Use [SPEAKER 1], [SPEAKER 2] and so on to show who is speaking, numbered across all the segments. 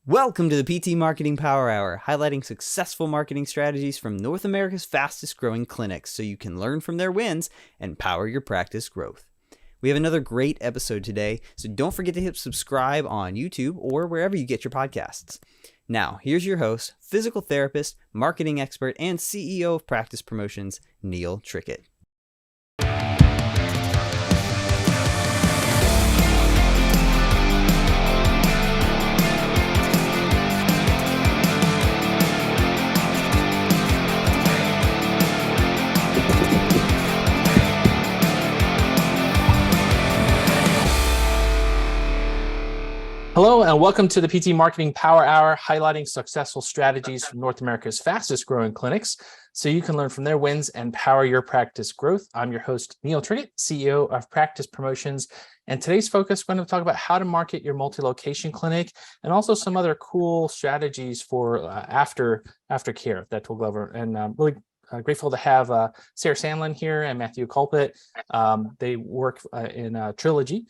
[SPEAKER 1] Welcome to the PT Marketing Power Hour, highlighting successful marketing strategies from North America's fastest growing clinics so you can learn from their wins and power your practice growth. We have another great episode today, so don't forget to hit subscribe on YouTube or wherever you get your podcasts. Now, here's your host, physical therapist, marketing expert, and CEO of Practice Promotions, Neil Trickett.
[SPEAKER 2] Hello, and welcome to the PT Marketing Power Hour, highlighting successful strategies from North America's fastest growing clinics so you can learn from their wins and power your practice growth. I'm your host, Neil Trickett, CEO of Practice Promotions. And today's focus, we're going to talk about how to market your multi-location clinic and also some other cool strategies for aftercare that we'll go over. And really grateful to have Sarah Sandlin here and Matthew Culpet. They work in Trilogy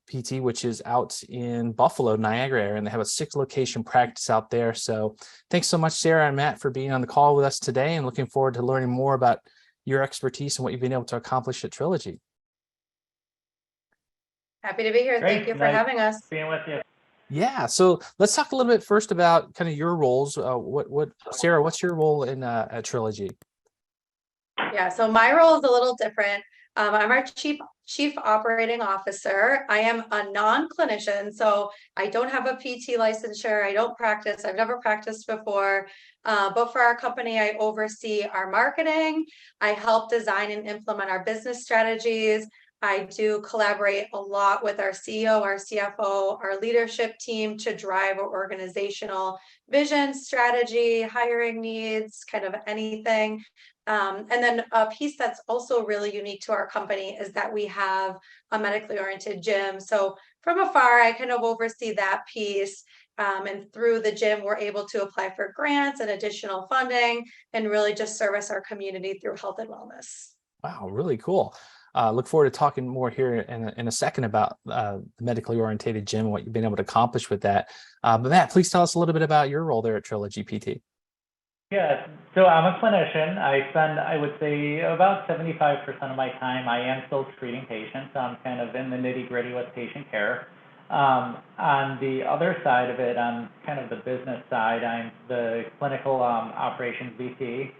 [SPEAKER 2] PT, which is out in Buffalo, Niagara area, and they have a 6-location practice out there. So thanks so much, Sarah and Matt, for being on the call with us today, and looking forward to learning more about your expertise and what you've been able to accomplish at Trilogy.
[SPEAKER 3] Happy to be here.
[SPEAKER 4] Great.
[SPEAKER 3] Thank you for having us.
[SPEAKER 4] Being with you.
[SPEAKER 2] Yeah, so let's talk a little bit first about kind of your roles. Sarah, what's your role in at Trilogy?
[SPEAKER 3] Yeah, so my role is a little different. I'm our chief operating officer. I am a non-clinician, so I don't have a PT licensure. I don't practice. I've never practiced before. But for our company, I oversee our marketing. I help design and implement our business strategies. I do collaborate a lot with our CEO, our CFO, our leadership team to drive our organizational vision, strategy, hiring needs, kind of anything. And then a piece that's also really unique to our company is that we have a medically oriented gym. So from afar, I kind of oversee that piece. And through the gym, we're able to apply for grants and additional funding and really just service our community through health and wellness.
[SPEAKER 2] Wow, really cool. Look forward to talking more here in a second about the medically oriented gym and what you've been able to accomplish with that. But Matt, please tell us a little bit about your role there at Trilogy PT.
[SPEAKER 4] Yeah, so I'm a clinician. I spend, I would say, about 75% of my time, I am still treating patients. So I'm kind of in the nitty-gritty with patient care. On the other side of it, on kind of the business side, I'm the clinical operations VP.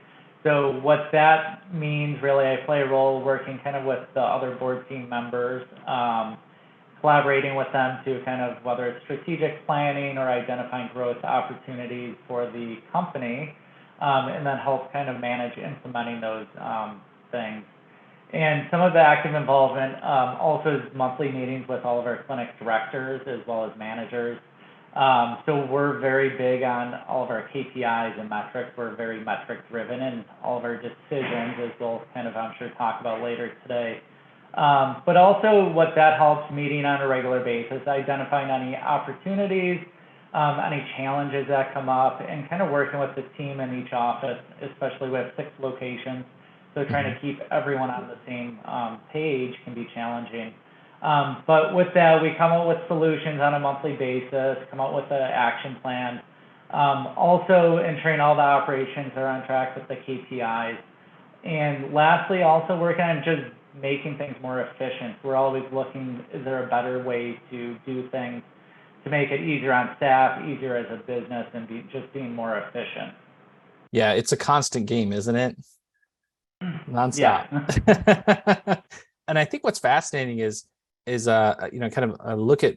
[SPEAKER 4] So what that means, really, I play a role working kind of with the other board team members, collaborating with them to kind of, whether it's strategic planning or identifying growth opportunities for the company, and then help kind of manage implementing those things. And some of the active involvement also is monthly meetings with all of our clinic directors as well as managers. So we're very big on all of our KPIs and metrics. We're very metric driven in all of our decisions, as we'll kind of, I'm sure, talk about later today. But also what that helps meeting on a regular basis, identifying any opportunities, any challenges that come up, and kind of working with the team in each office, especially with 6 locations. So trying to keep everyone on the same page can be challenging. But with that, we come up with solutions on a monthly basis, come up with an action plan. Also, ensuring all the operations are on track with the KPIs. And lastly, also working on just making things more efficient. We're always looking, is there a better way to do things to make it easier on staff, easier as a business, and just being more efficient.
[SPEAKER 2] Yeah, it's a constant game, isn't it? Nonstop.
[SPEAKER 4] Yeah.
[SPEAKER 2] And I think what's fascinating is kind of a look at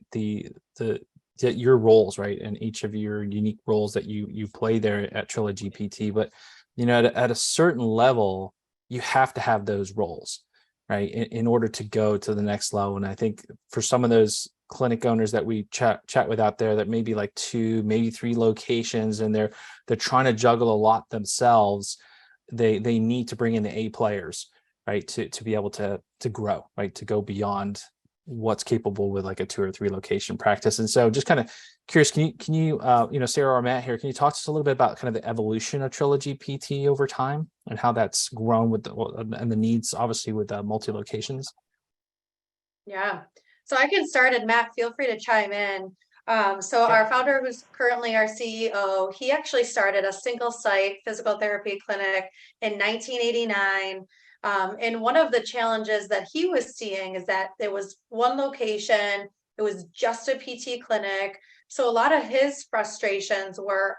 [SPEAKER 2] your roles, right, and each of your unique roles that you play there at Trilogy PT. But at a certain level, you have to have those roles, right, in order to go to the next level. And I think for some of those clinic owners that we chat with out there that maybe like 2, maybe 3 locations, and they're trying to juggle a lot themselves, they need to bring in the A players, right, to be able to grow, right, to go beyond what's capable with like a 2 or 3 location practice. And so just kind of curious, can you Sarah or Matt here, can you talk to us a little bit about kind of the evolution of Trilogy PT over time and how that's grown with and the needs obviously with multi locations?
[SPEAKER 3] Yeah, so I can start, and Matt, feel free to chime in. So our founder, who's currently our CEO, he actually started a single site physical therapy clinic in 1989. And one of the challenges that he was seeing is that there was one location, it was just a PT clinic. So a lot of his frustrations were,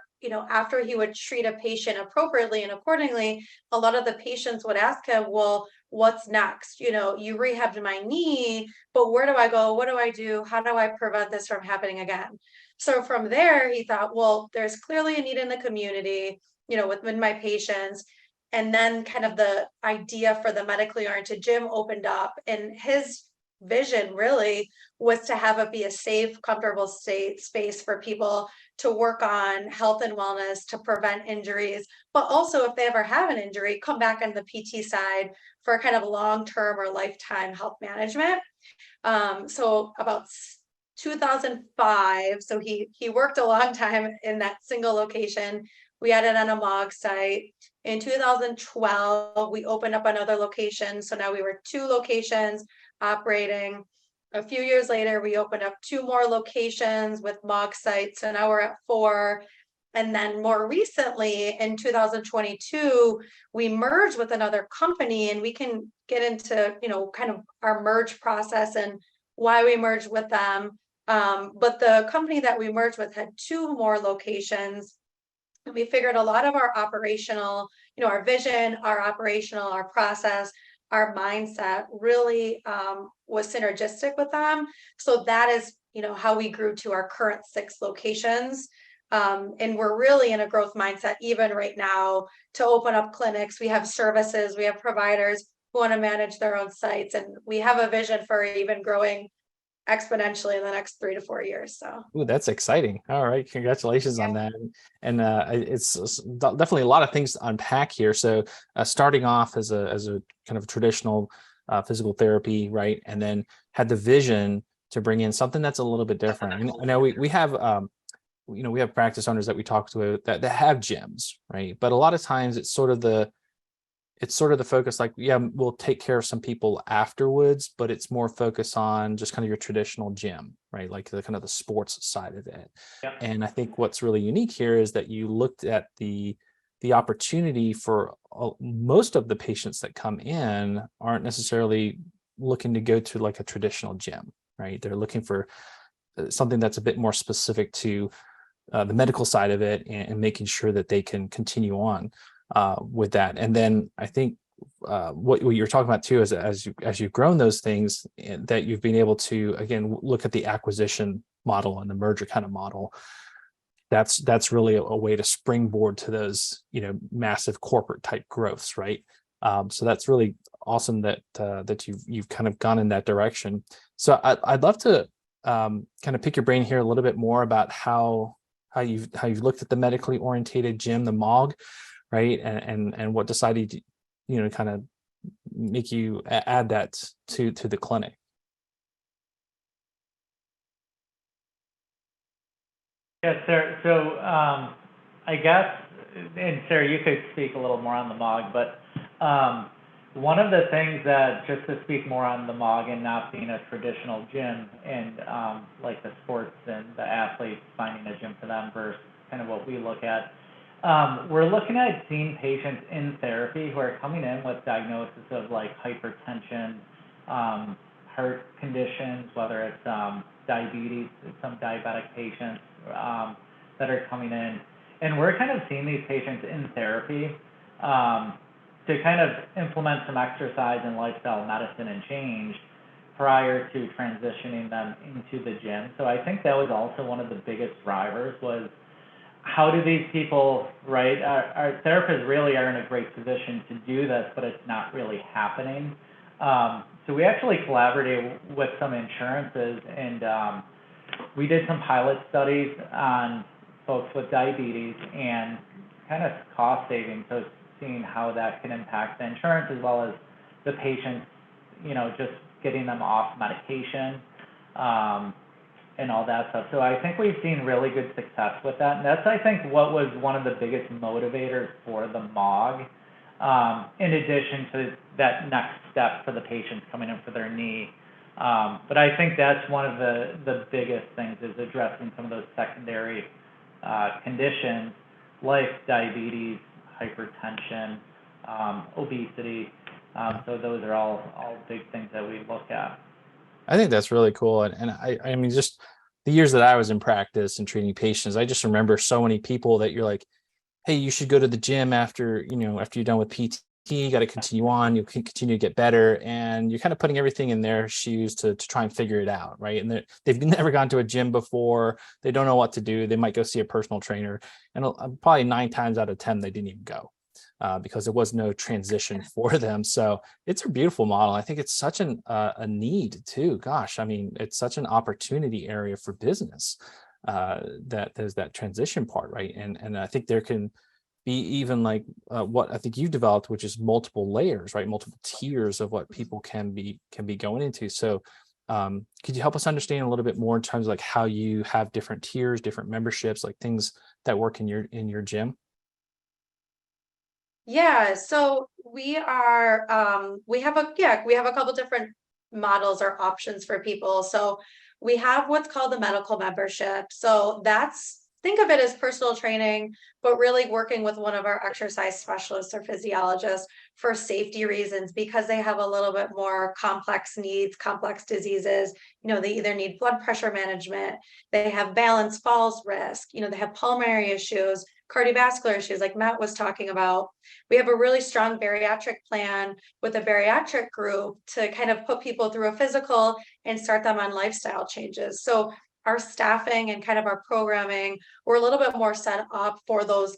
[SPEAKER 3] after he would treat a patient appropriately and accordingly, a lot of the patients would ask him, well, what's next? You rehabbed my knee, but where do I go? What do I do? How do I prevent this from happening again? So from there, he thought, well, there's clearly a need in the community, within my patients. And then kind of the idea for the medically oriented gym opened up, and his vision really was to have it be a safe, comfortable space for people to work on health and wellness, to prevent injuries, but also if they ever have an injury, come back on the PT side for kind of long-term or lifetime health management. So about 2005, so he worked a long time in that single location. We had it on a MOG site. In 2012, we opened up another location. So now we were 2 locations operating. A few years later, we opened up 2 more locations with MOG sites. So now we're at 4. And then more recently in 2022, we merged with another company, and we can get into, kind of our merge process and why we merged with them. But the company that we merged with had 2 more locations. And we figured a lot of our operational, our vision, our operational, our process, our mindset really was synergistic with them. So that is, how we grew to our current 6 locations. And we're really in a growth mindset even right now to open up clinics. We have services, we have providers who want to manage their own sites, and we have a vision for even growing exponentially in the next 3 to 4 years. So,
[SPEAKER 2] Ooh, that's exciting. All right, congratulations on
[SPEAKER 3] yeah.
[SPEAKER 2] that. And it's definitely a lot of things to unpack here. So starting off as a kind of traditional physical therapy, right, and then had the vision to bring in something that's a little bit different. And I know we have we have practice owners that we talk to that have gyms, right? But a lot of times it's sort of the focus, like, yeah, we'll take care of some people afterwards, but it's more focused on just kind of your traditional gym, right? Like the kind of the sports side of it.
[SPEAKER 4] Yeah.
[SPEAKER 2] And I think what's really unique here is that you looked at the opportunity for most of the patients that come in aren't necessarily looking to go to like a traditional gym, right? They're looking for something that's a bit more specific to the medical side of it, and making sure that they can continue on with that. And then I think what you're talking about too is as you've grown those things, that you've been able to again look at the acquisition model and the merger kind of model. That's really a way to springboard to those massive corporate type growths, right? So that's really awesome that you've kind of gone in that direction. So I'd love to kind of pick your brain here a little bit more about how you've looked at the medically orientated gym, the MOG, right? And what decided to, kind of make you add that to the clinic.
[SPEAKER 4] Yes, sir. So I guess, and Sarah, you could speak a little more on the MOG, but one of the things that, just to speak more on the MOG and not being a traditional gym, and like the sports and the athletes finding a gym for them versus kind of what we look at, we're looking at seeing patients in therapy who are coming in with diagnosis of like hypertension, heart conditions, whether it's diabetes, some diabetic patients that are coming in. And we're kind of seeing these patients in therapy to kind of implement some exercise and lifestyle medicine and change prior to transitioning them into the gym. So I think that was also one of the biggest drivers, was how do these people, right, our therapists really are in a great position to do this, but it's not really happening. So we actually collaborated with some insurances, and we did some pilot studies on folks with diabetes and kind of cost savings, so seeing how that can impact the insurance as well as the patients, just getting them off medication and all that stuff. So I think we've seen really good success with that. And that's, I think, what was one of the biggest motivators for the MOG, in addition to that next step for the patients coming in for their knee, But I think that's one of the biggest things, is addressing some of those secondary conditions like diabetes, hypertension, obesity. So those are all big things that we look at.
[SPEAKER 2] I think that's really cool. And I mean, just the years that I was in practice and treating patients, I just remember so many people that you're like, hey, you should go to the gym after, after you're done with PT, you got to continue on, you can continue to get better. And you're kind of putting everything in their shoes to try and figure it out. Right. And they've never gone to a gym before. They don't know what to do. They might go see a personal trainer. And probably 9 times out of 10, they didn't even go. Because there was no transition for them. So it's a beautiful model. I think it's such a need too. Gosh, I mean, it's such an opportunity area for business, that there's that transition part, right? And I think there can be even like what I think you've developed, which is multiple layers, right? Multiple tiers of what people can be going into. So could you help us understand a little bit more in terms of like how you have different tiers, different memberships, like things that work in your gym?
[SPEAKER 3] Yeah, so we have a couple different models or options for people. So we have what's called the medical membership. So think of it as personal training, but really working with one of our exercise specialists or physiologists for safety reasons, because they have a little bit more complex needs, complex diseases. They either need blood pressure management, they have balance falls risk, they have pulmonary issues, cardiovascular issues like Matt was talking about. We have a really strong bariatric plan with a bariatric group to kind of put people through a physical and start them on lifestyle changes. So our staffing and kind of our programming, we're a little bit more set up for those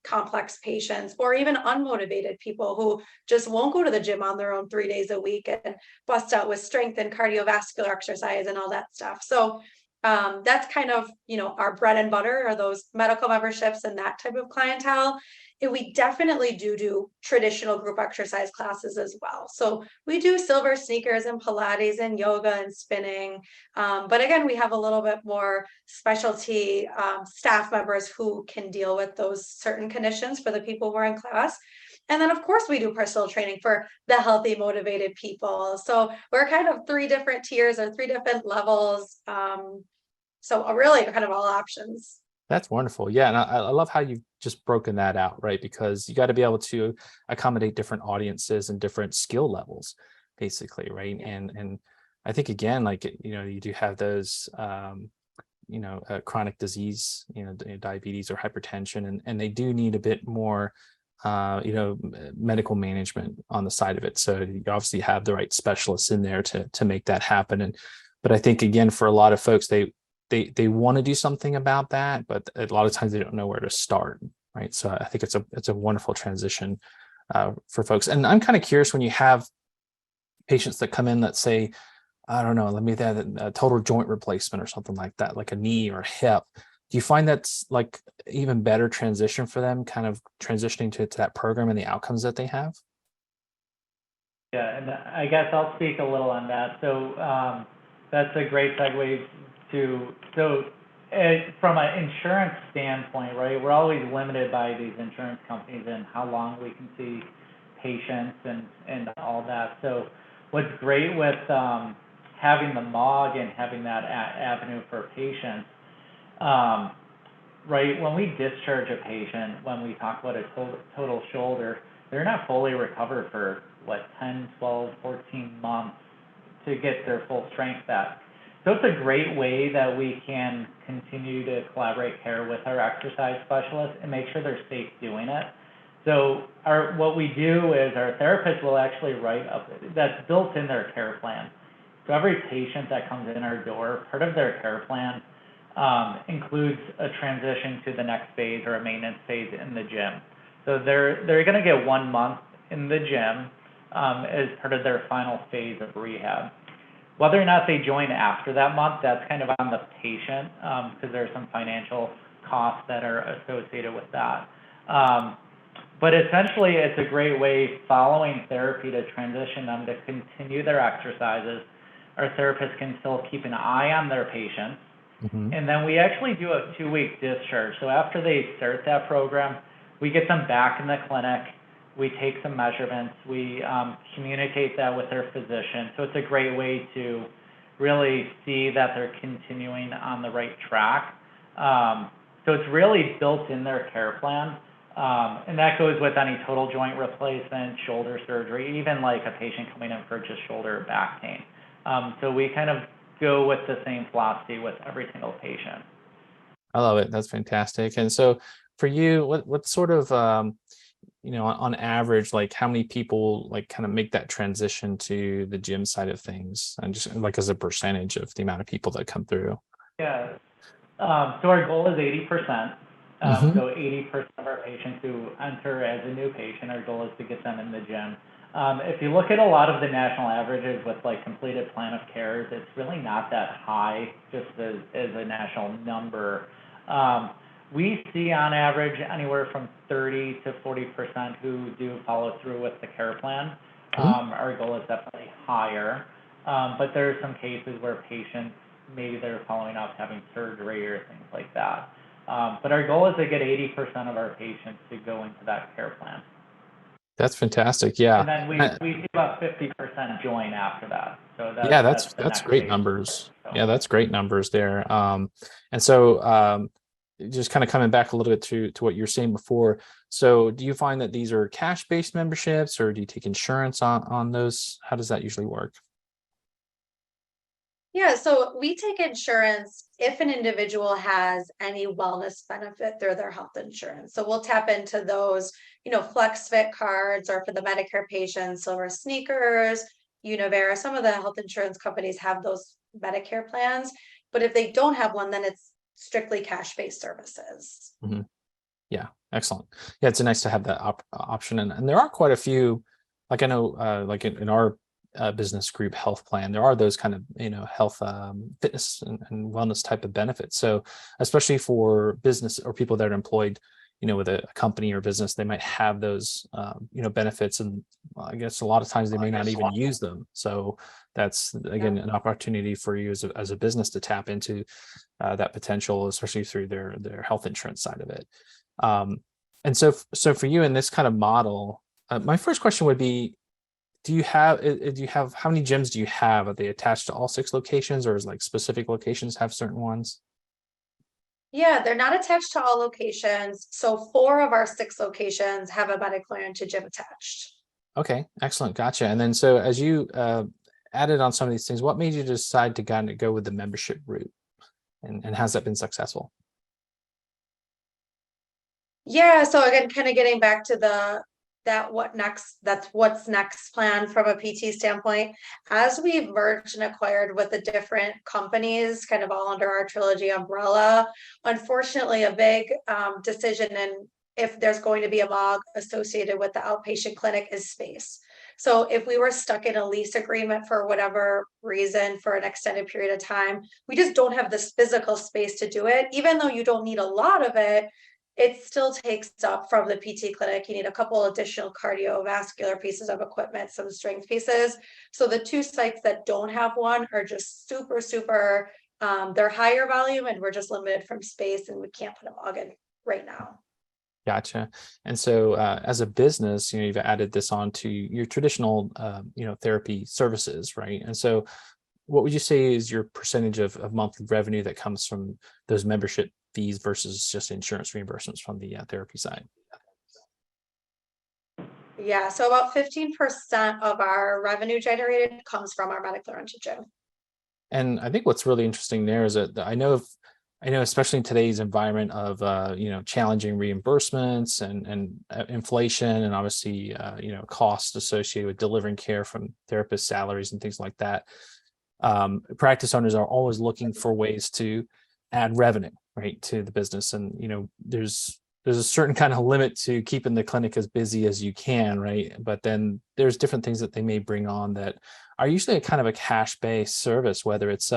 [SPEAKER 3] complex patients, or even unmotivated people who just won't go to the gym on their own 3 days a week and bust out with strength and cardiovascular exercise and all that stuff. So that's kind of our bread and butter are those medical memberships and that type of clientele. And we definitely do traditional group exercise classes as well. So we do silver sneakers and Pilates and yoga and spinning. But again, we have a little bit more specialty staff members who can deal with those certain conditions for the people who are in class. And then, of course, we do personal training for the healthy, motivated people. So we're kind of 3 different tiers or 3 different levels. So really kind of all options.
[SPEAKER 2] That's wonderful. Yeah. And I love how you've just broken that out, right? Because you got to be able to accommodate different audiences and different skill levels, basically, right?
[SPEAKER 3] Yeah.
[SPEAKER 2] And I think again, like, you do have those, chronic disease, diabetes or hypertension, and they do need a bit more, medical management on the side of it. So you obviously have the right specialists in there to make that happen. But I think again, for a lot of folks, they want to do something about that, but a lot of times they don't know where to start, right? So I think it's a wonderful transition for folks. And I'm kind of curious, when you have patients that come in that say, I don't know, let me have a total joint replacement or something like that, like a knee or a hip. Do you find that's like even better transition for them, kind of transitioning to that program and the outcomes that they have?
[SPEAKER 4] Yeah, and I guess I'll speak a little on that. So that's a great segue from an insurance standpoint, right? We're always limited by these insurance companies and how long we can see patients and all that. So what's great with having the MOG and having that avenue for patients, right? When we discharge a patient, when we talk about a total shoulder, they're not fully recovered for 10, 12, 14 months to get their full strength back. So it's a great way that we can continue to collaborate care with our exercise specialists and make sure they're safe doing it. So what we do is our therapist will actually write up, that's built in their care plan. So every patient that comes in our door, part of their care plan includes a transition to the next phase or a maintenance phase in the gym. So they're going to get 1 month in the gym as part of their final phase of rehab. Whether or not they join after that month, that's kind of on the patient, because there are some financial costs that are associated with that. But essentially, it's a great way following therapy to transition them to continue their exercises. Our therapist can still keep an eye on their patients.
[SPEAKER 2] Mm-hmm.
[SPEAKER 4] And then we actually do a 2-week discharge. So after they start that program, we get them back in the clinic. We take some measurements. We communicate that with their physician. So it's a great way to really see that they're continuing on the right track. So it's really built in their care plan. And that goes with any total joint replacement, shoulder surgery, even like a patient coming in for just shoulder or back pain. So we kind of go with the same philosophy with every single patient.
[SPEAKER 2] I love it. That's fantastic. And so for you, what sort of, on average, like how many people like kind of make that transition to the gym side of things, and just like as a percentage of the amount of people that come through?
[SPEAKER 4] Yeah. So our goal is 80%. So 80% of our patients who enter as a new patient, our goal is to get them in the gym. If you look at a lot of the national averages with like completed plan of cares, it's really not that high just as a national number. We see on average anywhere from 30 to 40% who do follow through with the care plan. Our goal is definitely higher, but there are some cases where patients, maybe they're following up having surgery or things like that. But our goal is to get 80% of our patients to go into that care plan.
[SPEAKER 2] That's fantastic. Yeah.
[SPEAKER 4] And then we see about 50% join after that. So
[SPEAKER 2] that's great numbers. So. Yeah, that's great numbers there. And so just kind of coming back a little bit to what you were saying before. So do you find that these are cash-based memberships, or do you take insurance on those? How does that usually work?
[SPEAKER 3] Yeah, so we take insurance if an individual has any wellness benefit through their health insurance. So we'll tap into those, FlexFit cards, or for the Medicare patients, Silver Sneakers, Univera. Some of the health insurance companies have those Medicare plans, but if they don't have one, then it's strictly cash-based services.
[SPEAKER 2] Yeah, excellent. Yeah, it's nice to have that option, and there are quite a few. Like I know, like in our business group health plan, there are those kind of health, fitness and wellness type of benefits. So especially for business or people that are employed with a company or business, they might have those benefits, and I guess a lot of times they may not even use them. So that's again an opportunity for you as a business to tap into that potential, especially through their health insurance side of it. And so for you in this kind of model, my first question would be, do you have how many gyms do you have? Are they attached to all 6 locations, or is like specific locations have certain ones?
[SPEAKER 3] Yeah, they're not attached to all locations. So 4 of our 6 locations have a medical-oriented gym attached.
[SPEAKER 2] Okay, excellent. Gotcha. And then so as you added on some of these things, what made you decide to kind of go with the membership route? And has that been successful?
[SPEAKER 3] Yeah, so again, kind of getting back to what's next plan from a PT standpoint. As we've merged and acquired with the different companies, kind of all under our Trilogy umbrella, unfortunately, a big decision, and if there's going to be a MOG associated with the outpatient clinic, is space. So if we were stuck in a lease agreement for whatever reason for an extended period of time, we just don't have this physical space to do it. Even though you don't need a lot of it, it still takes up from the PT clinic. You need a couple additional cardiovascular pieces of equipment, some strength pieces. So the 2 sites that don't have one are just super, they're higher volume, and we're just limited from space, and we can't put a MOG in right now.
[SPEAKER 2] Gotcha. And so as a business, you've added this on to your traditional, therapy services, right? And so what would you say is your percentage of monthly revenue that comes from those membership fees versus just insurance reimbursements from the therapy side?
[SPEAKER 3] Yeah, so about 15% of our revenue generated comes from our medical-oriented gym.
[SPEAKER 2] And I think what's really interesting there is that I know, especially in today's environment of challenging reimbursements and inflation, and obviously costs associated with delivering care from therapist salaries and things like that. Practice owners are always looking for ways to add revenue, right, to the business, and there's a certain kind of limit to keeping the clinic as busy as you can, right? But then there's different things that they may bring on that are usually a kind of a cash-based service, whether it's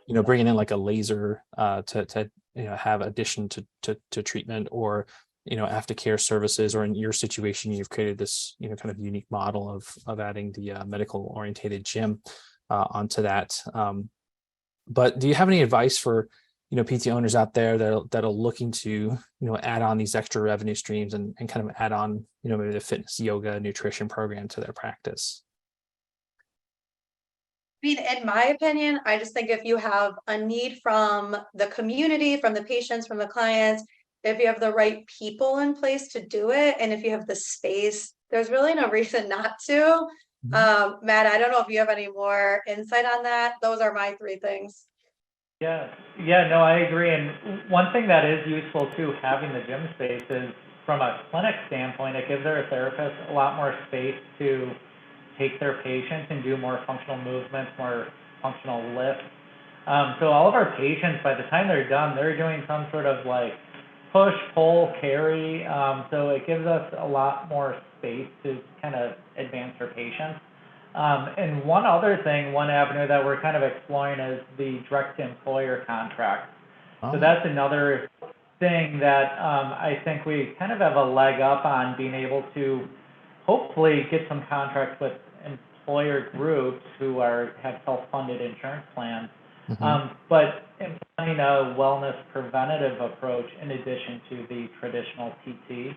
[SPEAKER 2] bringing in like a laser to have addition to treatment, or aftercare services, or in your situation you've created this kind of unique model of adding the medical orientated gym onto that. But do you have any advice for PT owners out there that are looking to, add on these extra revenue streams and kind of add on, maybe the fitness, yoga, nutrition program to their practice?
[SPEAKER 3] I mean, in my opinion, I just think if you have a need from the community, from the patients, from the clients, if you have the right people in place to do it, and if you have the space, there's really no reason not to. Matt, I don't know if you have any more insight on that. Those are my three things.
[SPEAKER 4] Yeah, no, I agree. And one thing that is useful too, having the gym space, is from a clinic standpoint, it gives our therapists a lot more space to take their patients and do more functional movements, more functional lifts. So all of our patients, by the time they're done, they're doing some sort of like push, pull, carry. So it gives us a lot more space to kind of advance our patients. And one other thing, one avenue that we're kind of exploring is the direct employer contract. So that's another thing that I think we kind of have a leg up on, being able to hopefully get some contracts with employer groups who have self-funded insurance plans, but implementing a wellness preventative approach in addition to the traditional PT.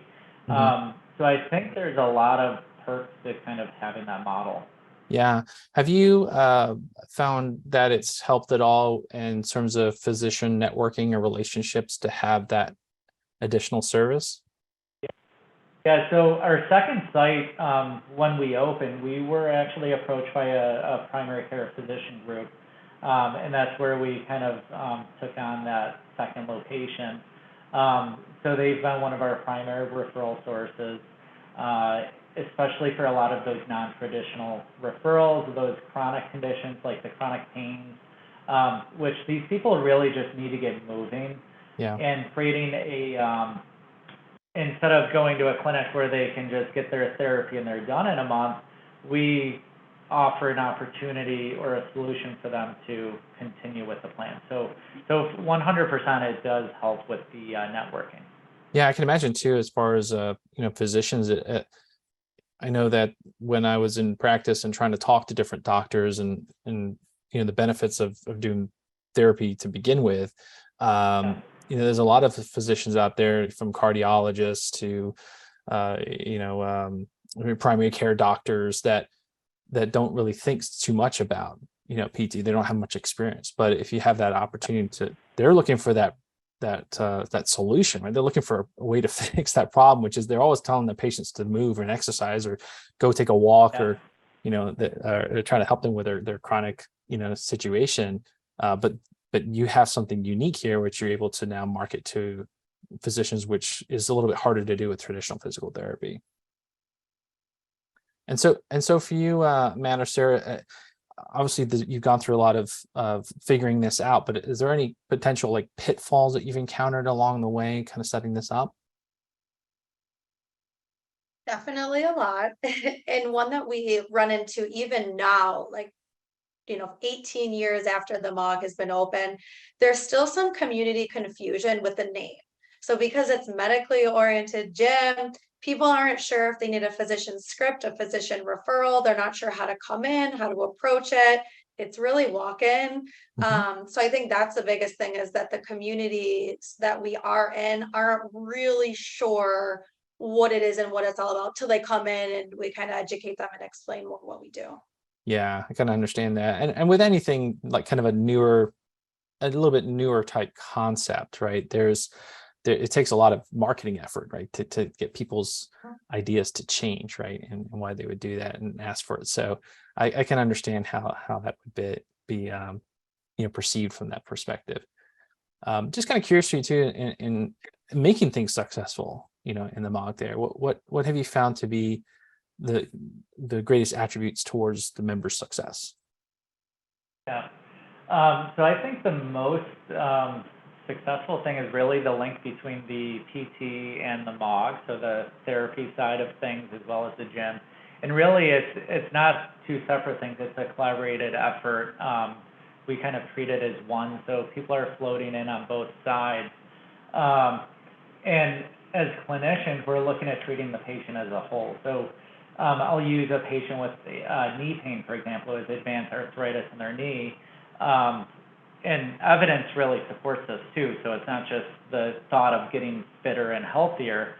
[SPEAKER 4] So I think there's a lot of perks to kind of having that model.
[SPEAKER 2] Yeah. Have you found that it's helped at all in terms of physician networking or relationships to have that additional service?
[SPEAKER 4] Yeah, so our second site, when we opened, we were actually approached by a primary care physician group, and that's where we kind of took on that second location. So they've been one of our primary referral sources, especially for a lot of those non-traditional referrals, those chronic conditions like the chronic pains, which these people really just need to get moving.
[SPEAKER 2] Yeah.
[SPEAKER 4] And creating a, instead of going to a clinic where they can just get their therapy and they're done in a month, we offer an opportunity or a solution for them to continue with the plan. So 100% it does help with the networking.
[SPEAKER 2] Yeah, I can imagine too, as far as physicians, I know that when I was in practice and trying to talk to different doctors and the benefits of doing therapy to begin with, there's a lot of physicians out there, from cardiologists to primary care doctors that don't really think too much about PT. They don't have much experience, but if you have that opportunity they're looking for that solution, right? They're looking for a way to fix that problem, which is they're always telling the patients to move and exercise or go take a walk, or they're trying to help them with their chronic situation. But you have something unique here, which you're able to now market to physicians, which is a little bit harder to do with traditional physical therapy. And so for you, Matt or Sarah, obviously you've gone through a lot of figuring this out, but is there any potential like pitfalls that you've encountered along the way, kind of setting this up?
[SPEAKER 3] Definitely a lot. And one that we run into even now, like 18 years after the MOG has been open, there's still some community confusion with the name. So because it's medically oriented gym, people aren't sure if they need a physician script, a physician referral. They're not sure how to come in, how to approach it. It's really walk-in. So I think that's the biggest thing, is that the communities that we are in aren't really sure what it is and what it's all about till they come in and we kind of educate them and explain what we do.
[SPEAKER 2] Yeah, I kind of understand that. And with anything like kind of a little bit newer type concept, right? It takes a lot of marketing effort, right? To get people's ideas to change, right? And why they would do that and ask for it. So I can understand how that would be perceived from that perspective. Just kind of curious for you too, in making things successful, in the MOG there, what have you found to be the greatest attributes towards the members' success?
[SPEAKER 4] Yeah. So I think the most successful thing is really the link between the PT and the MOG, so the therapy side of things as well as the gym. And really, it's not two separate things. It's a collaborated effort. We kind of treat it as one, so people are floating in on both sides. And as clinicians, we're looking at treating the patient as a whole. So I'll use a patient with knee pain, for example, who has advanced arthritis in their knee. and evidence really supports this too. So it's not just the thought of getting fitter and healthier,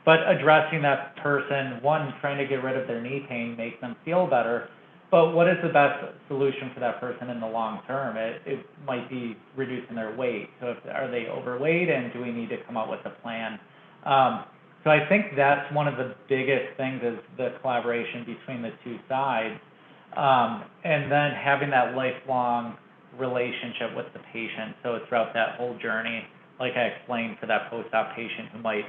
[SPEAKER 4] but addressing that person, one, trying to get rid of their knee pain, make them feel better. But what is the best solution for that person in the long term? It might be reducing their weight. So are they overweight, and do we need to come up with a plan? So I think that's one of the biggest things, is the collaboration between the two sides. And then having that lifelong relationship with the patient. So throughout that whole journey, like I explained, for that post-op patient who might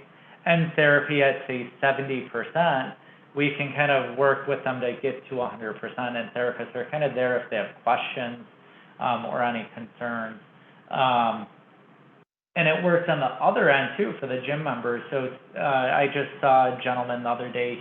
[SPEAKER 4] end therapy at, say, 70%, we can kind of work with them to get to 100%, and therapists are kind of there if they have questions or any concerns. And it works on the other end too for the gym members. So I just saw a gentleman the other day.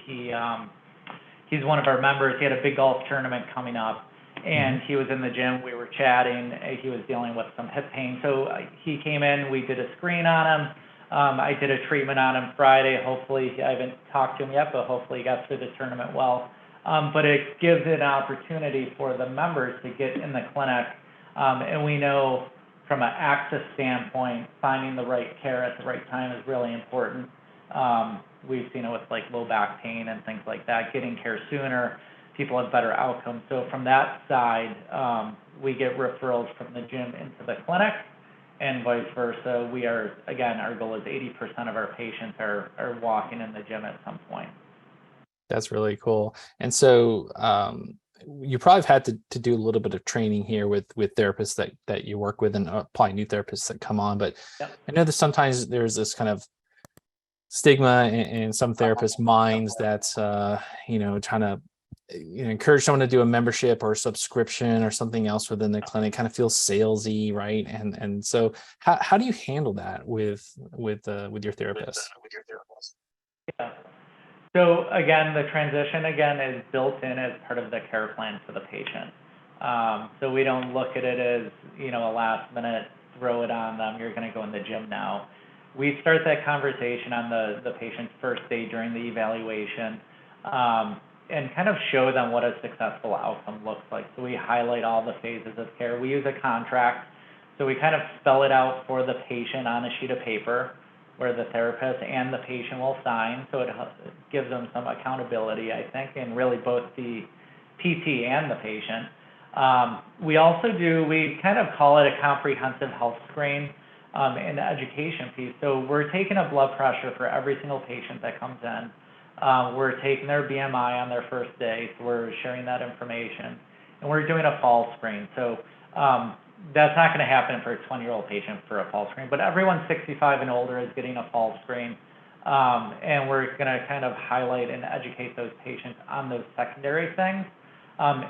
[SPEAKER 4] He's one of our members. He had a big golf tournament coming up, and he was in the gym. We were chatting. He was dealing with some hip pain. So he came in. We did a screen on him. I did a treatment on him Friday. Hopefully, I haven't talked to him yet, but hopefully he got through the tournament well. But it gives an opportunity for the members to get in the clinic. And we know from an access standpoint, finding the right care at the right time is really important. We've seen it with like low back pain and things like that. Getting care sooner, people have better outcomes. So from that side, we get referrals from the gym into the clinic, and vice versa. We are, again, our goal is 80% of our patients are walking in the gym at some point.
[SPEAKER 2] That's really cool. And so you probably have had to do a little bit of training here with therapists that you work with, and probably new therapists that come on. But
[SPEAKER 4] Yep.
[SPEAKER 2] I know that sometimes there's this kind of stigma in some therapists' minds that trying to encourage someone to do a membership or a subscription or something else within the clinic kind of feels salesy, right? And so how do you handle that with your therapist?
[SPEAKER 4] Yeah. So again, the transition is built in as part of the care plan for the patient. So we don't look at it as, a last minute, throw it on them, you're going to go in the gym now. We start that conversation on the patient's first day during the evaluation, and kind of show them what a successful outcome looks like. So we highlight all the phases of care. We use a contract. So we kind of spell it out for the patient on a sheet of paper, where the therapist and the patient will sign. So it gives them some accountability, I think, and really both the PT and the patient. We kind of call it a comprehensive health screen in the education piece. So we're taking a blood pressure for every single patient that comes in. We're taking their BMI on their first day, so we're sharing that information. And we're doing a fall screen. So that's not going to happen for a 20-year-old patient for a fall screen, but everyone 65 and older is getting a fall screen. And we're going to kind of highlight and educate those patients on those secondary things,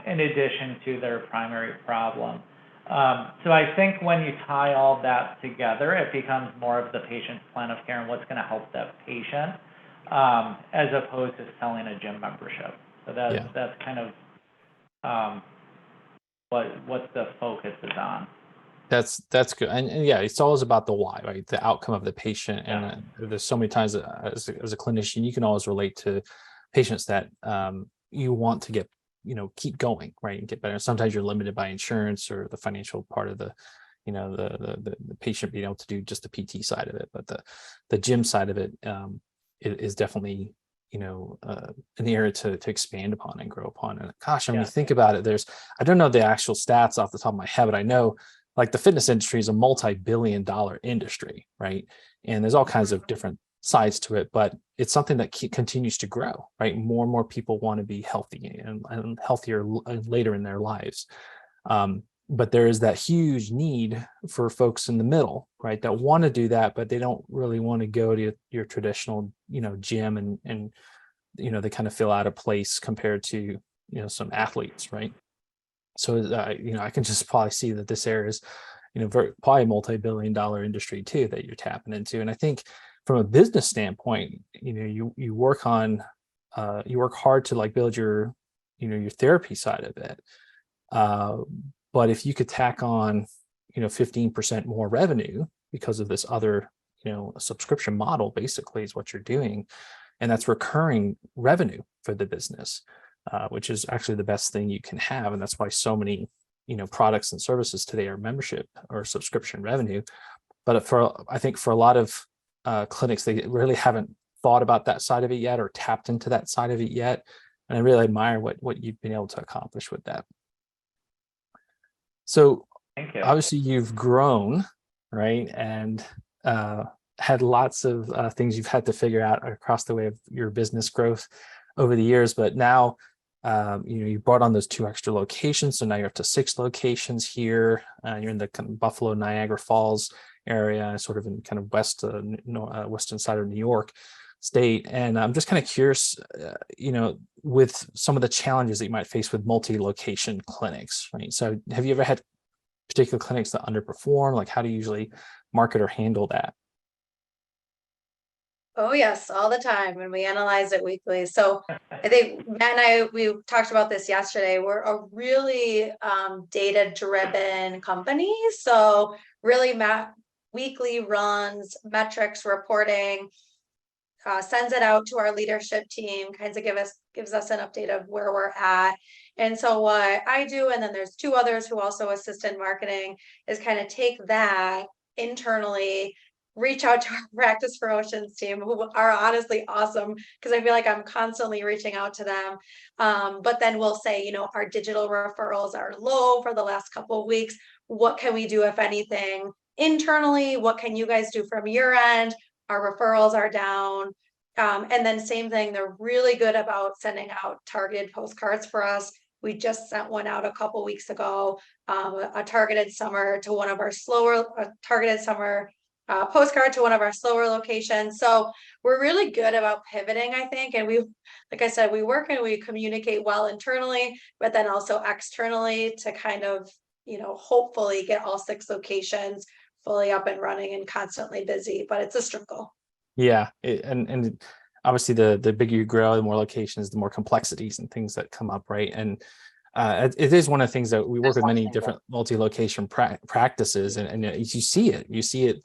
[SPEAKER 4] in addition to their primary problem. So I think when you tie all that together, it becomes more of the patient's plan of care and what's going to help that patient, as opposed to selling a gym membership. So that's kind of what the focus is on.
[SPEAKER 2] That's good. And yeah, it's always about the why, right? The outcome of the patient. And there's so many times as a clinician, you can always relate to patients that you want to get, keep going, right? And get better. Sometimes you're limited by insurance or the financial part of the patient being able to do just the PT side of it. But the gym side of it is definitely, an area to expand upon and grow upon. And gosh, when you think about it, I don't know the actual stats off the top of my head, but I know like the fitness industry is a multi-billion-dollar industry, right? And there's all kinds of different sides to it, but it's something that continues to grow, right? More and more people want to be healthy and healthier later in their lives. But there is that huge need for folks in the middle, right, that want to do that, but they don't really want to go to your traditional, gym and they kind of feel out of place compared to, some athletes, right? So, I can just probably see that this area is, probably a multi-billion-dollar industry too that you're tapping into. And I think from a business standpoint, you work hard to like build your, your therapy side of it. But if you could tack on, 15% more revenue because of this other, subscription model, basically is what you're doing. And that's recurring revenue for the business, which is actually the best thing you can have. And that's why so many products and services today are membership or subscription revenue. But I think for a lot of clinics, they really haven't thought about that side of it yet or tapped into that side of it yet. And I really admire what you've been able to accomplish with that. So
[SPEAKER 4] Thank you.
[SPEAKER 2] obviously you've grown, right? And had lots of things you've had to figure out across the way of your business growth over the years. But now, you brought on those 2 extra locations. So now you're up to 6 locations here. You're in the kind of Buffalo, Niagara Falls area, sort of in kind of western side of New York State. And I'm just kind of curious, with some of the challenges that you might face with multi-location clinics, right? So have you ever had particular clinics that underperform? Like, how do you usually market or handle that?
[SPEAKER 3] Oh, yes, all the time. And we analyze it weekly. So I think Matt and we talked about this yesterday. We're a really data-driven company. So really weekly runs, metrics reporting, sends it out to our leadership team, kinds of gives us an update of where we're at. And so what I do, and then there's 2 others who also assist in marketing, is kind of take that internally, reach out to our practice promotions team, who are honestly awesome, because I feel like I'm constantly reaching out to them. But then we'll say, our digital referrals are low for the last couple of weeks. What can we do, if anything, internally? What can you guys do from your end? Our referrals are down. And then same thing, they're really good about sending out targeted postcards for us. We just sent one out a couple weeks ago, a targeted summer to one of our postcard to one of our slower locations. So we're really good about pivoting, I think. And like I said, we work and we communicate well internally, but then also externally to kind of, hopefully get all 6 locations fully up and running and constantly busy, but it's a struggle.
[SPEAKER 2] Yeah, and obviously the bigger you grow, the more locations, the more complexities and things that come up, right? And it is one of the things that we work with many different multi-location practices, and you see it.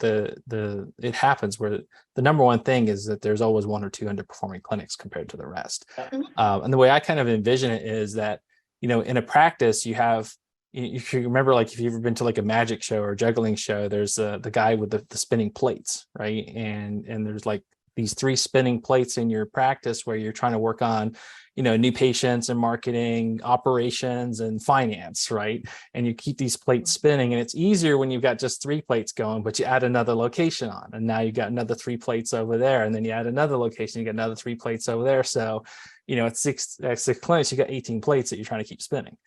[SPEAKER 2] It happens where the number one thing is that there's always 1 or 2 underperforming clinics compared to the rest. And the way I kind of envision it is that, in a practice you have. If you remember, like if you've ever been to like a magic show or a juggling show, there's the guy with the spinning plates, right? And there's like these 3 spinning plates in your practice where you're trying to work on, new patients and marketing, operations and finance, right? And you keep these plates spinning, and it's easier when you've got just 3 plates going, but you add another location on, and now you got another 3 plates over there, and then you add another location, you get another 3 plates over there. So, at 6 clinics, you got 18 plates that you're trying to keep spinning,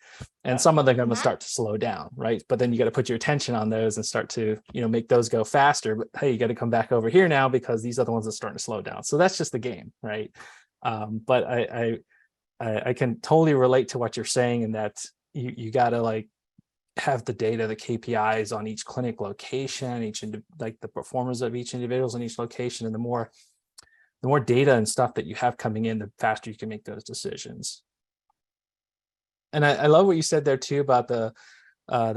[SPEAKER 2] and some of them are going to start to slow down, right? But then you got to put your attention on those and start to, make those go faster. But hey, you got to come back over here now because these are the ones that are starting to slow down. So that's just the game, right? But I can totally relate to what you're saying, in that you got to like have the data, the KPIs on each clinic location, like the performance of each individuals in each location, and the more data and stuff that you have coming in, the faster you can make those decisions. And I love what you said there too about the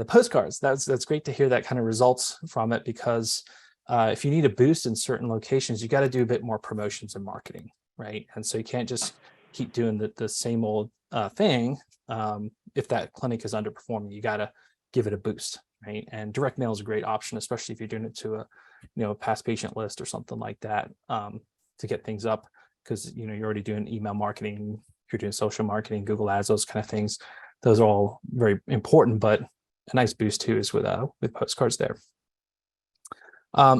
[SPEAKER 2] postcards. That's great to hear that kind of results from it, because if you need a boost in certain locations, you got to do a bit more promotions and marketing, right? And so you can't just keep doing the same old thing. If that clinic is underperforming, you got to give it a boost, right? And direct mail is a great option, especially if you're doing it to a past patient list or something like that, to get things up, because you're already doing email marketing, you're doing social marketing, Google Ads, those kind of things. Those are all very important, but a nice boost too is with postcards there.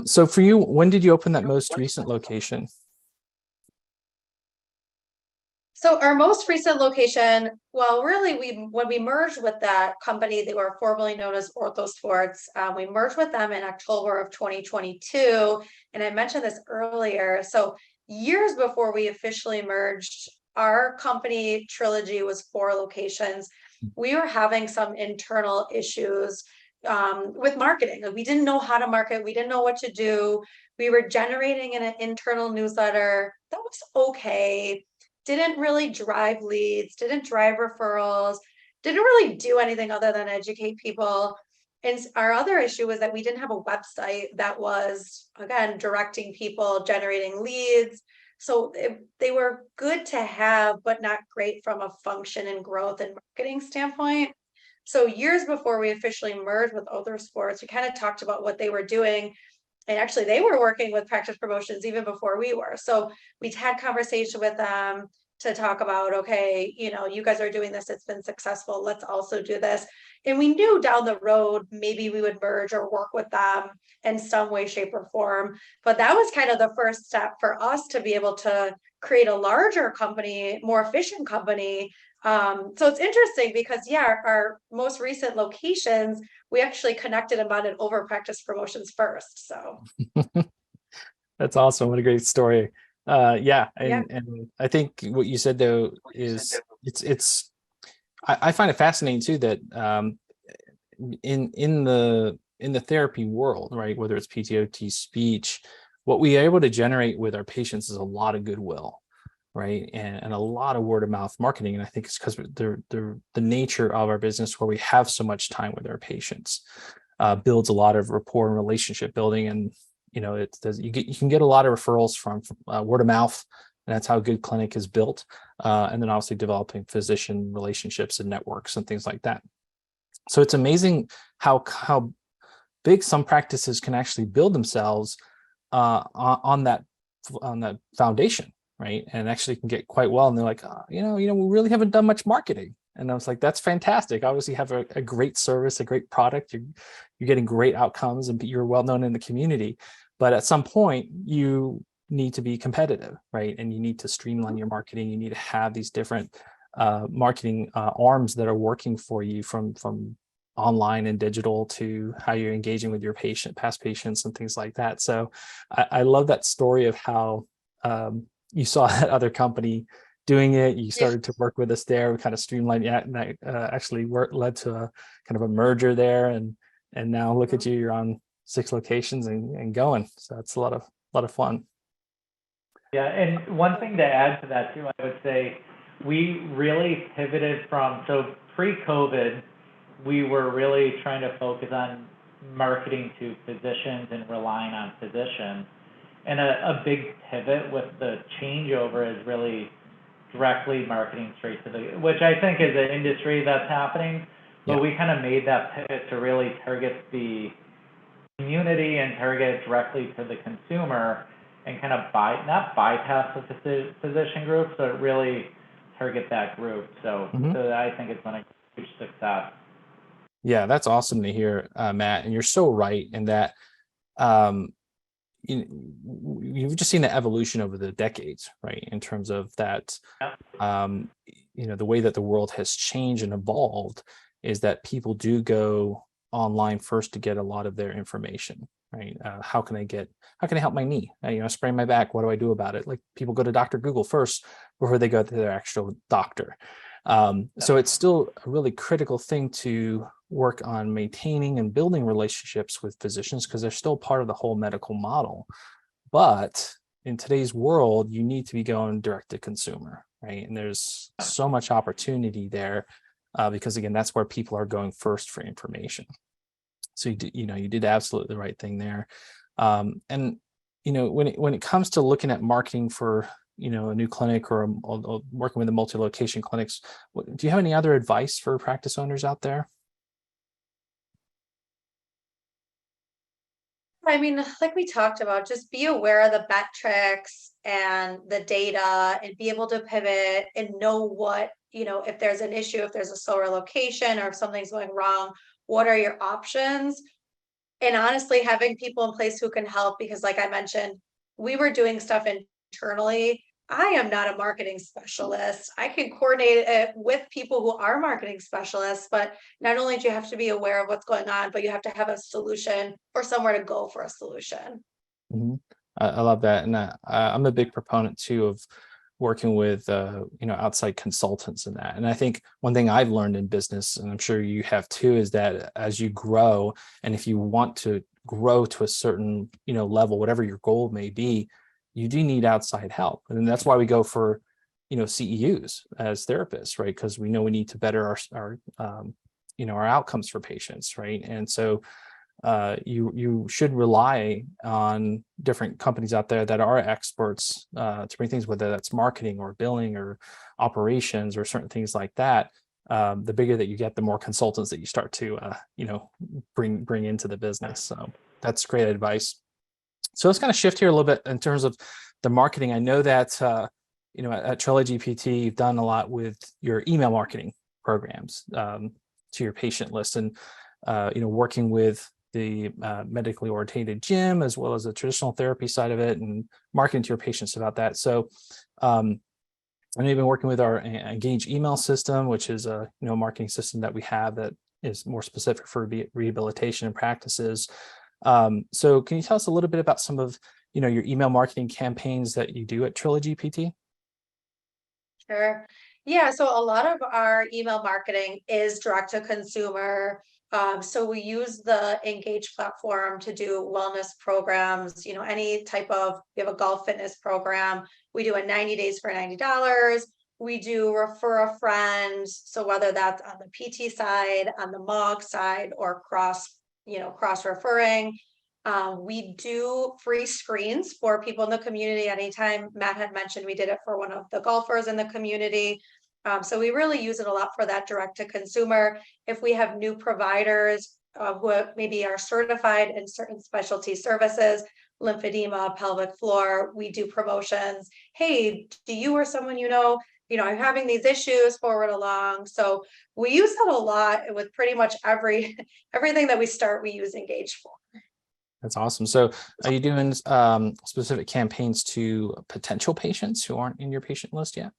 [SPEAKER 2] So for you, when did you open that most recent location?
[SPEAKER 3] So our most recent location, well, really, when we merged with that company, they were formerly known as OrthoSports. We merged with them in October of 2022, and I mentioned this earlier. So years before we officially merged, our company Trilogy was 4 locations. We were having some internal issues with marketing. We didn't know how to market. We didn't know what to do. We were generating an internal newsletter that was okay. Didn't really drive leads, didn't drive referrals, didn't really do anything other than educate people. And our other issue was that we didn't have a website that was, again, directing people, generating leads. So they were good to have, but not great from a function and growth and marketing standpoint. So years before we officially merged with Other Sports, we kind of talked about what they were doing. And actually they were working with Practice Promotions even before we were. So we'd had conversation with them to talk about, okay, you guys are doing this, it's been successful, let's also do this. And we knew down the road, maybe we would merge or work with them in some way, shape, or form. But that was kind of the first step for us to be able to create a larger company, more efficient company. So it's interesting because our most recent locations, we actually connected and bonded over Practice Promotions first. So
[SPEAKER 2] That's awesome. What a great story.
[SPEAKER 3] Yeah.
[SPEAKER 2] And I think what you said though is I find it fascinating too that in the therapy world, right, whether it's PTOT, speech, what we are able to generate with our patients is a lot of goodwill, right, and a lot of word of mouth marketing. And I think it's because the nature of our business, where we have so much time with our patients, builds a lot of rapport and relationship building. And you can get a lot of referrals from word of mouth, and that's how a good clinic is built. And then obviously developing physician relationships and networks and things like that. So it's amazing how big some practices can actually build themselves on that foundation, right? And actually can get quite well. And they're like, we really haven't done much marketing. And I was like, that's fantastic. Obviously, you have a great service, a great product. You're getting great outcomes, and you're well known in the community. But at some point, you need to be competitive, right? And you need to streamline your marketing. You need to have these different marketing arms that are working for you, from online and digital to how you're engaging with your past patients and things like that. So I love that story of how you saw that other company doing it. You started to work with us there. We kind of streamlined it, and that actually led to a kind of a merger there. And now look at you, you're on 6 locations and going. So that's a lot of fun.
[SPEAKER 4] Yeah, and one thing to add to that too, I would say we really pivoted so pre-COVID, we were really trying to focus on marketing to physicians and relying on physicians. And a big pivot with the changeover is really directly marketing straight to which I think is an industry that's happening, but we kind of made that pivot to really target the community and target it directly to the consumer, and kind of not bypass the physician group, so it really target that group. So I think it's been a huge success.
[SPEAKER 2] Yeah, that's awesome to hear, Matt. And you're so right in that you've just seen the evolution over the decades, right? In terms of that, the way that the world has changed and evolved is that people do go online first to get a lot of their information, right? How can I help my knee? I sprain my back. What do I do about it? Like, people go to Dr. Google first before they go to their actual doctor. So it's still a really critical thing to work on maintaining and building relationships with physicians, because they're still part of the whole medical model. But in today's world, you need to be going direct to consumer, right? And there's so much opportunity there, because again, that's where people are going first for information. So you did absolutely the right thing there. And when it comes to looking at marketing for a new clinic or working with the multi-location clinics, do you have any other advice for practice owners out there?
[SPEAKER 3] I mean, like we talked about, just be aware of the metrics and the data, and be able to pivot and know what, if there's an issue, if there's a slower location, or if something's going wrong, what are your options? And honestly, having people in place who can help, because like I mentioned, we were doing stuff internally. I am not a marketing specialist. I can coordinate it with people who are marketing specialists, but not only do you have to be aware of what's going on, but you have to have a solution or somewhere to go for a solution.
[SPEAKER 2] I love that. And I'm a big proponent too of working with outside consultants in that. And I think one thing I've learned in business, and I'm sure you have too, is that as you grow, and if you want to grow to a certain level, whatever your goal may be, you do need outside help. And that's why we go for CEUs as therapists, right? Because we know we need to better our outcomes for patients, right? And so you should rely on different companies out there that are experts to bring things, whether that's marketing or billing or operations or certain things like that, the bigger that you get, the more consultants that you start to bring into the business. So that's great advice. So let's kind of shift here a little bit in terms of the marketing. I know that at Trilogy GPT, you've done a lot with your email marketing programs to your patient list, and working with the medically orientated gym as well as the traditional therapy side of it, and marketing to your patients about that. So I know you've been working with our Engage email system, which is a marketing system that we have that is more specific for rehabilitation and practices. So can you tell us a little bit about some of your email marketing campaigns that you do at Trilogy PT?
[SPEAKER 3] Sure. Yeah, so a lot of our email marketing is direct to consumer. So we use the Engage platform to do wellness programs, any type of, we have a golf fitness program. We do a 90 days for $90. We do refer a friend. So whether that's on the PT side, on the MOG side, or cross referring. We do free screens for people in the community anytime. Matt had mentioned we did it for one of the golfers in the community. So we really use it a lot for that direct to consumer. If we have new providers who maybe are certified in certain specialty services, lymphedema, pelvic floor, we do promotions. Hey, do you or someone are having these issues, forward along. So we use that a lot with pretty much everything that we use Engage for.
[SPEAKER 2] That's awesome. So are you doing specific campaigns to potential patients who aren't in your patient list yet?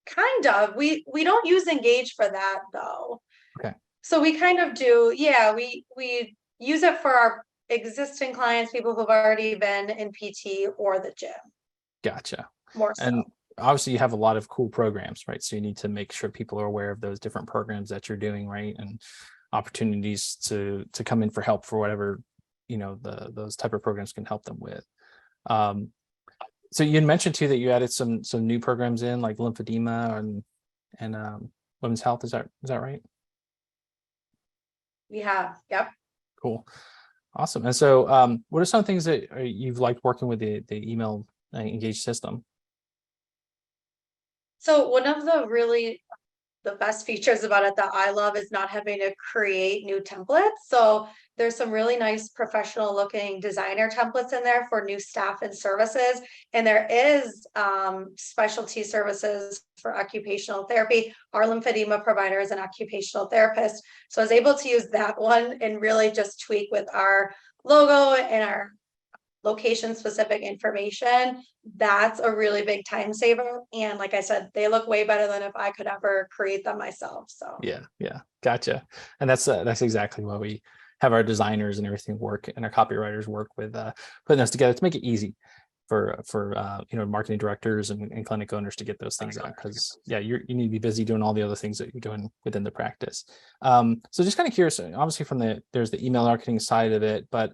[SPEAKER 3] Kind of. We don't use Engage for that though.
[SPEAKER 2] Okay.
[SPEAKER 3] So we kind of do, we use it for our existing clients, people who've already been in PT or the gym.
[SPEAKER 2] Gotcha.
[SPEAKER 3] More so.
[SPEAKER 2] And obviously you have a lot of cool programs, right? So you need to make sure people are aware of those different programs that you're doing, right? And opportunities to come in for help for whatever, those type of programs can help them with. So you had mentioned too that you added some new programs in, like lymphedema and women's health. Is that right?
[SPEAKER 3] We have, yep.
[SPEAKER 2] Cool. Awesome. And so what are some things that you've liked working with the email Engage system?
[SPEAKER 3] So one of the best features about it that I love is not having to create new templates. So there's some really nice professional looking designer templates in there for new staff and services. And there is specialty services for occupational therapy. Our lymphedema provider is an occupational therapist. So I was able to use that one and really just tweak with our logo and our location specific information. That's a really big time saver. And like I said, they look way better than if I could ever create them myself. So
[SPEAKER 2] Yeah. Gotcha. And that's exactly why we have our designers and everything work, and our copywriters work with putting those together to make it easy for marketing directors and clinic owners to get those things out, because you need to be busy doing all the other things that you're doing within the practice. So just kind of curious, obviously there's the email marketing side of it, but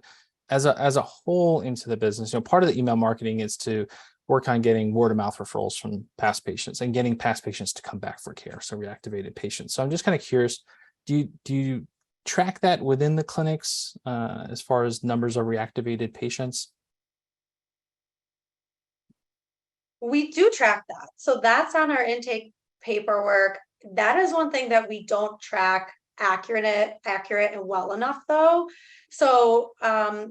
[SPEAKER 2] as a whole into the business, part of the email marketing is to work on getting word of mouth referrals from past patients and getting past patients to come back for care. So reactivated patients. So I'm just kind of curious, do you track that within the clinics as far as numbers of reactivated patients?
[SPEAKER 3] we do track that. So that's on our intake paperwork. That is one thing that we don't track accurate and well enough though. So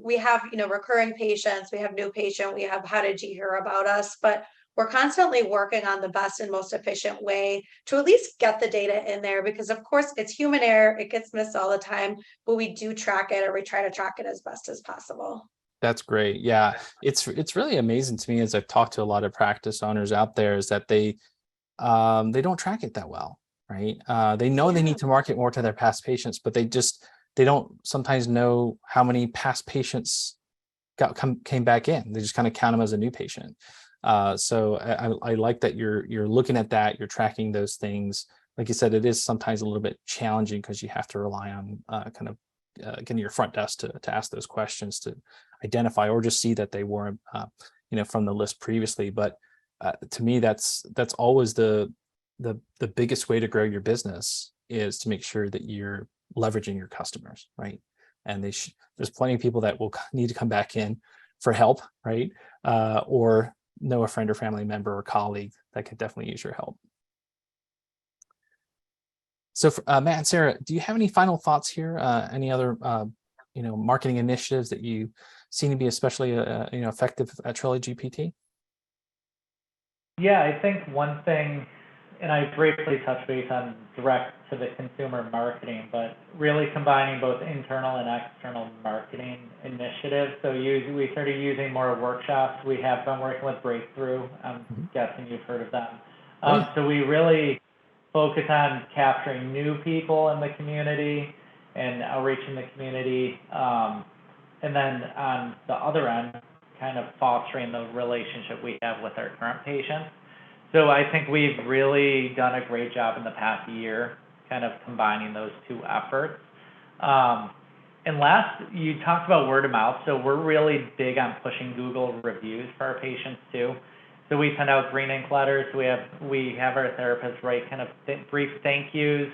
[SPEAKER 3] we have, recurring patients, we have new patient, we have how did you hear about us, but we're constantly working on the best and most efficient way to at least get the data in there, because of course it's human error, it gets missed all the time, but we do track it, or we try to track it as best as possible.
[SPEAKER 2] That's great. Yeah, it's really amazing to me as I've talked to a lot of practice owners out there, is that they don't track it that well, right? They know they need to market more to their past patients, but they don't sometimes know how many past patients came back in. They just kind of count them as a new patient. So I like that you're looking at that, you're tracking those things. Like you said, it is sometimes a little bit challenging because you have to rely on getting your front desk to ask those questions to identify or just see that they weren't from the list previously. But to me, that's always the biggest way to grow your business, is to make sure that you're leveraging your customers, right? And there's plenty of people that will need to come back in for help, right? Or know a friend or family member or colleague that could definitely use your help. So for, Matt and Sarah, do you have any final thoughts here? Any other marketing initiatives that you seem to be especially effective at Trilogy GPT?
[SPEAKER 4] Yeah, I think one thing, and I briefly touched base on direct to the consumer marketing, but really combining both internal and external marketing initiatives. So we started using more workshops. We have been working with Breakthrough. I'm guessing you've heard of them. So we really focus on capturing new people in the community and outreaching the community. And then on the other end, kind of fostering the relationship we have with our current patients. So I think we've really done a great job in the past year, kind of combining those two efforts. And last, you talked about word of mouth. So we're really big on pushing Google reviews for our patients too. So we send out green ink letters. We have our therapists write kind of brief thank yous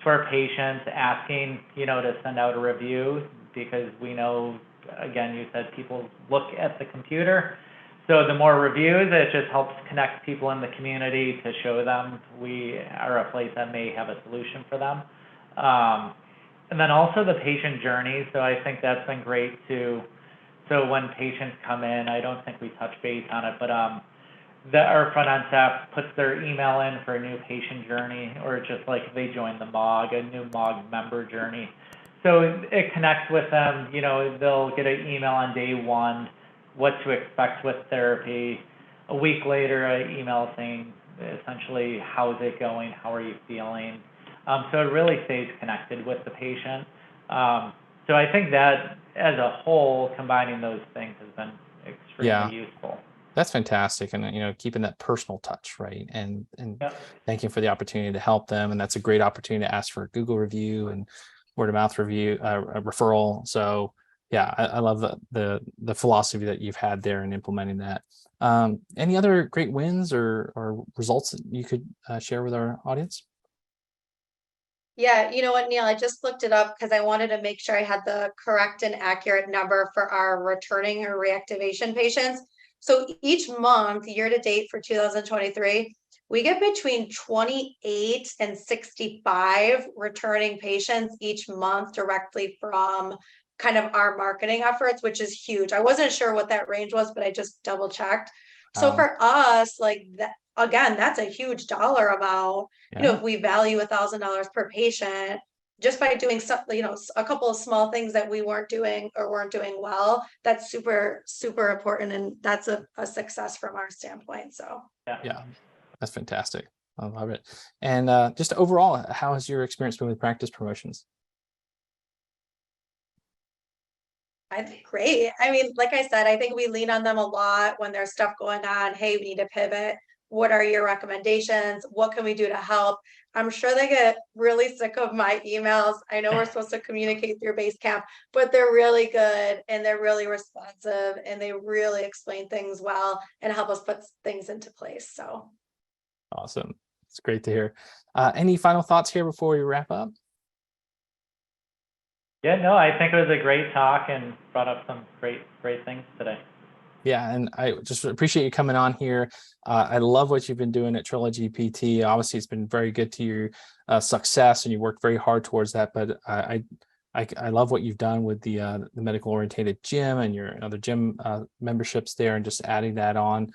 [SPEAKER 4] to our patients, asking to send out a review, because we know, again, you said people look at the computer. So the more reviews, it just helps connect people in the community to show them we are a place that may have a solution for them. And then also the patient journey. So I think that's been great too. So when patients come in, I don't think we touch base on it, but our front end staff puts their email in for a new patient journey, or just like they join the MOG, a new MOG member journey. So it connects with them. They'll get an email on day one, what to expect with therapy. A week later, an email saying essentially, how's it going? How are you feeling? So it really stays connected with the patient. So I think that as a whole, combining those things has been extremely useful.
[SPEAKER 2] That's fantastic. And, keeping that personal touch, right? And thank you for the opportunity to help them. And that's a great opportunity to ask for a Google review and word of mouth review, a referral. So yeah, I love the philosophy that you've had there in implementing that. Any other great wins or results that you could share with our audience?
[SPEAKER 3] Yeah, you know what, Neil, I just looked it up because I wanted to make sure I had the correct and accurate number for our returning or reactivation patients. So each month, year to date for 2023, we get between 28 and 65 returning patients each month directly from kind of our marketing efforts, which is huge. I wasn't sure what that range was, but I just double checked. So for us, like that, again, that's a huge dollar amount. If we value $1,000 per patient, just by doing something, a couple of small things that we weren't doing well, that's super, super important. And that's a success from our standpoint. So
[SPEAKER 2] yeah, that's fantastic. I love it. And just overall, how has your experience been with practice promotions?
[SPEAKER 3] I think great. I mean, like I said, I think we lean on them a lot when there's stuff going on. Hey, we need to pivot. What are your recommendations? What can we do to help? I'm sure they get really sick of my emails. I know we're supposed to communicate through Basecamp, but they're really good and they're really responsive and they really explain things well and help us put things into place. So
[SPEAKER 2] awesome. It's great to hear. Any final thoughts here before we wrap up?
[SPEAKER 4] Yeah, no, I think it was a great talk and brought up some great things today.
[SPEAKER 2] Yeah, and I just appreciate you coming on here. I love what you've been doing at Trilogy PT. Obviously, it's been very good to your success, and you worked very hard towards that. But I love what you've done with the medical oriented gym and your other gym memberships there, and just adding that on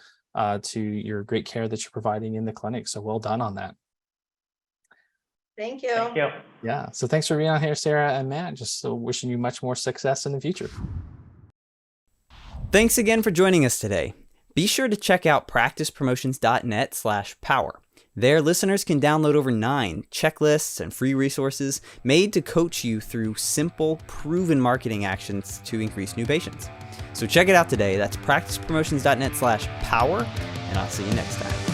[SPEAKER 2] to your great care that you're providing in the clinic. So well done on that.
[SPEAKER 3] Thank you.
[SPEAKER 4] Thank you.
[SPEAKER 2] Yeah. So thanks for being on here, Sarah and Matt. Just wishing you much more success in the future.
[SPEAKER 1] Thanks again for joining us today. Be sure to check out practicepromotions.net/power. There, listeners can download over 9 checklists and free resources made to coach you through simple, proven marketing actions to increase new patients. So check it out today. That's practicepromotions.net/power, and I'll see you next time.